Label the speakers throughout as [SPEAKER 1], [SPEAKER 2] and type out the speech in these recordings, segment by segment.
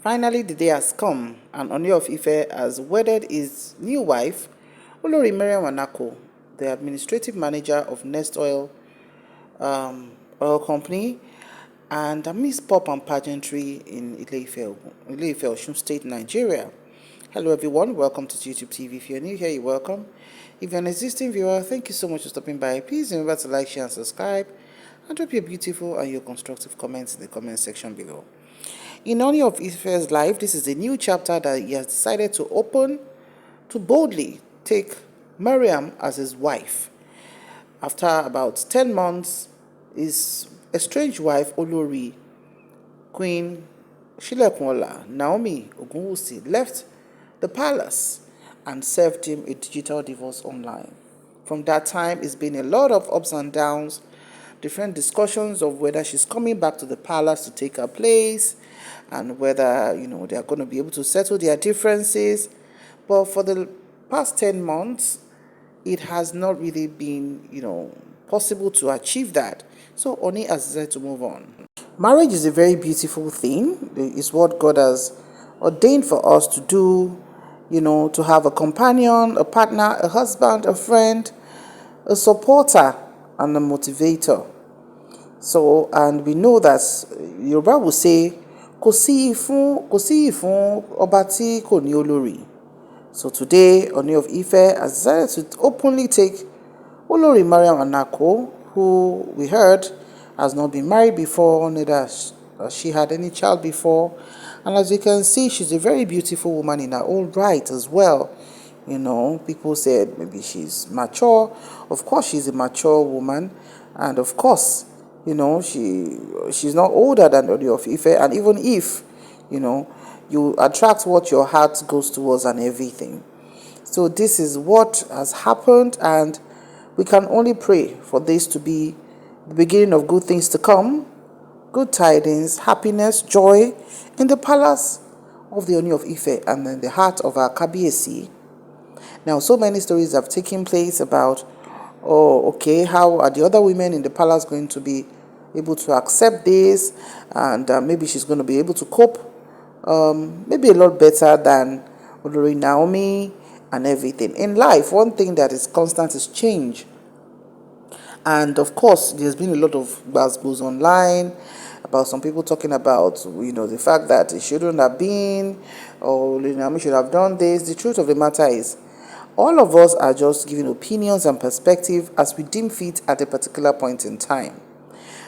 [SPEAKER 1] Finally, the day has come, and Ooni of Ife has wedded his new wife, Olori Mariam Anako, the administrative manager of Nest Oil Company, and Miss Pop and Pageantry in Ile-Ife, Osun State, Nigeria. Hello everyone, welcome to teetubetv. If you're new here, you're welcome. If you're an existing viewer, thank you so much for stopping by. Please remember to like, share and subscribe, and drop your beautiful and your constructive comments in the comment section below. In Ooni of Ife's life, this is a new chapter that he has decided to open to boldly take Mariam as his wife. After about 10 months, his estranged wife, Olori Queen Shilekunla Naomi Ogunwusi, left the palace and served him a digital divorce online. From that time, it's been a lot of ups and downs, different discussions of whether she's coming back to the palace to take her place and whether, they are going to be able to settle their differences. But for the past 10 months, it has not really been, possible to achieve that. So Oni has decided to move on. Marriage is a very beautiful thing. It's what God has ordained for us to do, to have a companion, a partner, a husband, a friend, a supporter, and a motivator. So, and we know that Yoruba will say, kò sí ìfún ọba tí kò ní olórí. So today, Ooni of Ife has decided to openly take Olori Mariam Anako, who we heard has not been married before, neither has she had any child before. And as you can see, she's a very beautiful woman in her own right as well. People said maybe she's mature. Of course, she's a mature woman. And of course, she's not older than Ooni of Ife. And even if, you attract what your heart goes towards and everything. So this is what has happened, and we can only pray for this to be the beginning of good things to come, good tidings, happiness, joy in the palace of the Ooni of Ife and in the heart of our Kabiyesi. Now, so many stories have taken place about, how are the other women in the palace going to be able to accept this, and maybe she's going to be able to cope maybe a lot better than Olori Naomi and everything. In life, one thing that is constant is change. And of course, there's been a lot of buzz online about some people talking about, the fact that it shouldn't have been, or Olori Naomi should have done this. The truth of the matter is, all of us are just giving opinions and perspective as we deem fit at a particular point in time.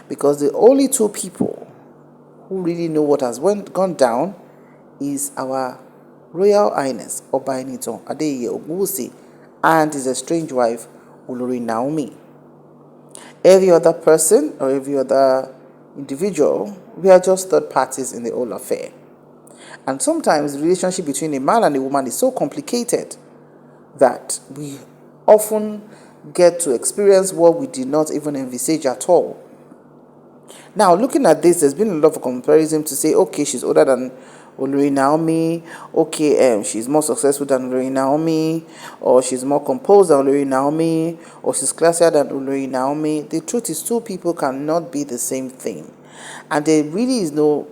[SPEAKER 1] Because the only two people who really know what has gone down is our Royal Highness Oba Enitan Adeyeye Ogunwusi and his estranged wife Olori Naomi. Every other person or every other individual, we are just third parties in the whole affair. And sometimes the relationship between a man and a woman is so complicated that we often get to experience what we did not even envisage at all. Now, looking at this, there's been a lot of comparison to say, okay, she's older than Olori Naomi, okay, she's more successful than Olori Naomi, or she's more composed than Olori Naomi, or she's classier than Olori Naomi. The truth is, two people cannot be the same thing. And there really is no,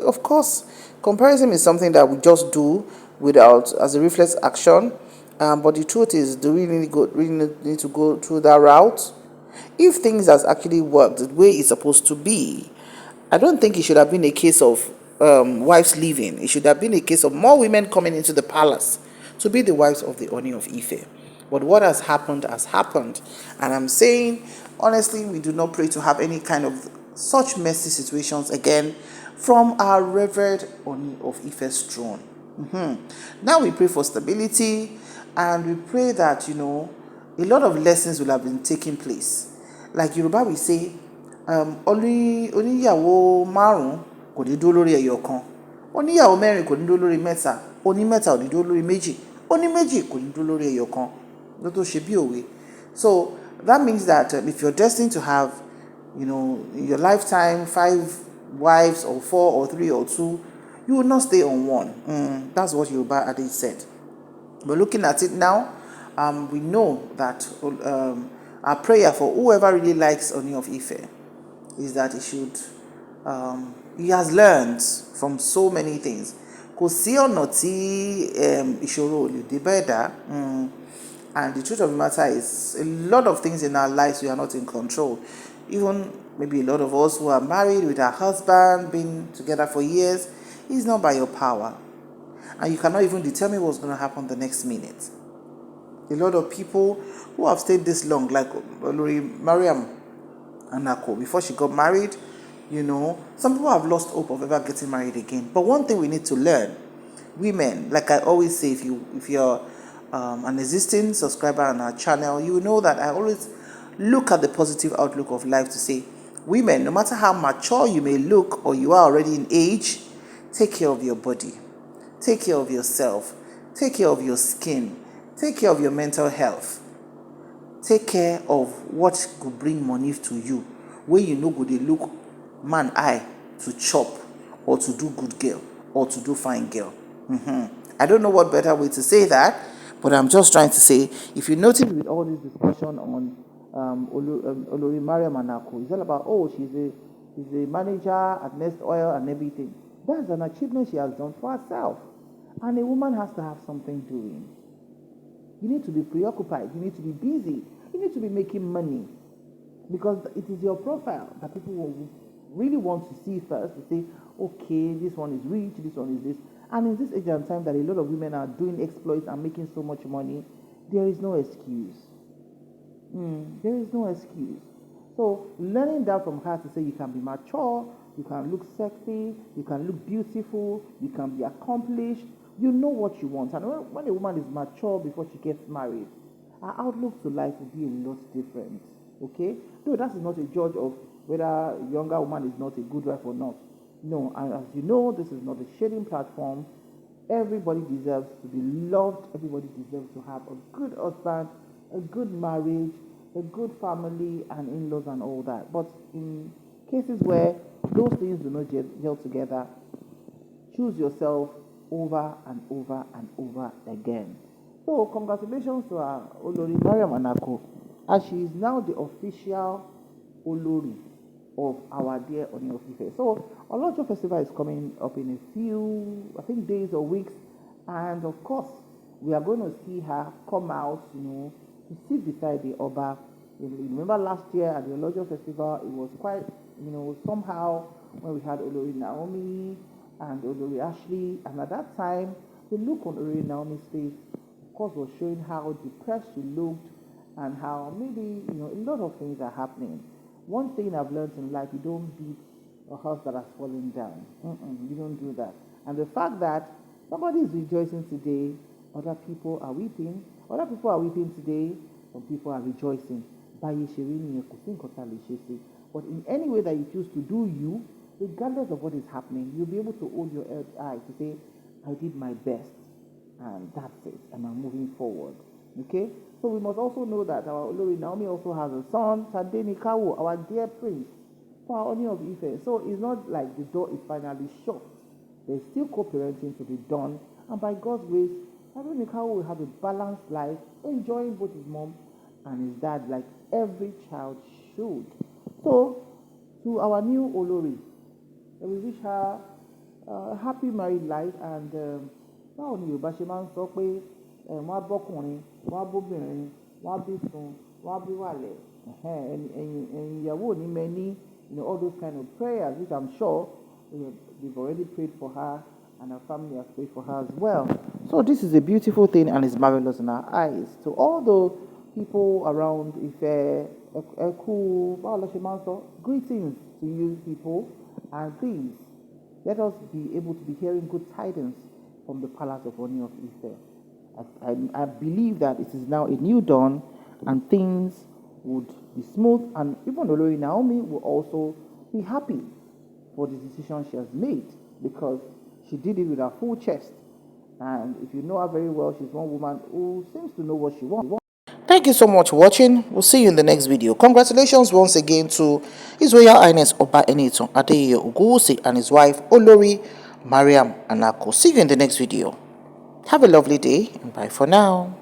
[SPEAKER 1] of course, comparison is something that we just do without, as a reflex action. But the truth is, do we really need to go through that route? If things has actually worked the way it's supposed to be, I don't think it should have been a case of wives leaving. It should have been a case of more women coming into the palace to be the wives of the Ooni of Ife. But what has happened has happened. And I'm saying, honestly, we do not pray to have any kind of such messy situations again from our revered Ooni of Ife's throne. Now we pray for stability, and we pray that, a lot of lessons will have been taking place. Like Yoruba will say, oníyàwó márùn kò ní dúró lórí ẹyọ kan, oníyàwó mẹ́rin kò ní dúró lórí mẹ́ta, onímẹ́ta ò ní dúró lórí méjì, oníméjì kò ní dúró lórí ẹyọ kan. Ló tó ṣe bí òwe. So that means that if you're destined to have, in your lifetime 5 wives or 4 or 3 or 2, you will not stay on one. That's what Yoruba adage said. But looking at it now, we know that our prayer for whoever really likes Ooni of Ife is that he should he has learned from so many things. Kò sí ọ̀nà tí ìṣòro ò lè dé bá ẹ̀dá. And the truth of the matter is, a lot of things in our lives we are not in control. Even maybe a lot of us who are married with our husband, been together for years, it's not by your power. And you cannot even determine what's going to happen the next minute. A lot of people who have stayed this long, like Olori Mariam Anako, before she got married, some people have lost hope of ever getting married again. But one thing we need to learn, women, like I always say, if you're an existing subscriber on our channel, you know that I always look at the positive outlook of life to say, women, no matter how mature you may look or you are already in age, take care of your body, take care of yourself, take care of your skin, take care of your mental health, take care of what could bring money to you, when you know go dey look man eye to chop or to do good girl or to do fine girl. I don't know what better way to say that, but I'm just trying to say, if you notice with all this discussion on Olori Mariam Anako, it's all about, she's a manager at Nest Oil and everything. That's an achievement she has done for herself. And a woman has to have something doing. You need to be preoccupied. You need to be busy. You need to be making money. Because it is your profile that people will really want to see first. To say, okay, this one is rich, this one is this. And in this age and time that a lot of women are doing exploits and making so much money, there is no excuse. There is no excuse. So learning that from her to say you can be mature, you can look sexy, you can look beautiful, you can be accomplished, you know what you want. And when a woman is mature before she gets married, her outlook to life will be a lot different. Okay? Though that is not a judge of whether a younger woman is not a good wife or not. No, and as you know, this is not a shading platform. Everybody deserves to be loved. Everybody deserves to have a good husband, a good marriage, a good family and in-laws and all that. But in cases where those things do not gel together, choose yourself over and over and over again. So congratulations to our Olori Mariam Anako, as she is now the official Olori of our dear Ooni of Ife. So Olojo Festival is coming up in a few, I think, days or weeks, and of course we are going to see her come out, to sit beside the Oba. Remember last year at the Olojo Festival, it was quite, somehow when we had Olori Naomi and Olori Ashley, and at that time the look on Olori Naomi's face, of course, was showing how depressed she looked and how maybe a lot of things are happening. One thing I've learned in life, you don't beat a house that has fallen down. You don't do that. And the fact that somebody is rejoicing today, other people are weeping. Other people are weeping today, some people are rejoicing. But in any way that you choose to do you, regardless of what is happening, you'll be able to hold your eye to say, I did my best, and that's it, and I'm moving forward. Okay? So we must also know that our Olori Naomi also has a son, Tadeni Kawo, our dear prince, for our Ooni of Ife. So it's not like the door is finally shut. There's still co-parenting to be done, and by God's grace, Tadeni Kawo will have a balanced life, enjoying both his mom and his dad like every child should. So, to our new Olori, we wish her a happy married life, and báwo ni Yorùbá ṣe máa ń sọ pé wọ́n á bọ́kùnrin, wọ́n á bóbìnrin, wọ́n á bí sun, wọ́n á bí wàlẹ̀, ẹ̀yìn ìyàwó ò ní mẹ́ni, all those kind of prayers, which I'm sure they've already prayed for her and her family has prayed for her as well. So this is a beautiful thing and it's marvelous in our eyes. To all the people around Ife, greetings to you people, and please let us be able to be hearing good tidings from the palace of Ooni of Ife. I believe that it is now a new dawn and things would be smooth, and even Olori Naomi will also be happy for the decision she has made, because she did it with her full chest. And if you know her very well, she's one woman who seems to know what she wants. Thank you so much for watching. We'll see you in the next video. Congratulations once again to His Royal Highness Oba Enitan Adeyeye Ogunwusi and his wife Olori Mariam Anako. See you in the next video. Have a lovely day and bye for now.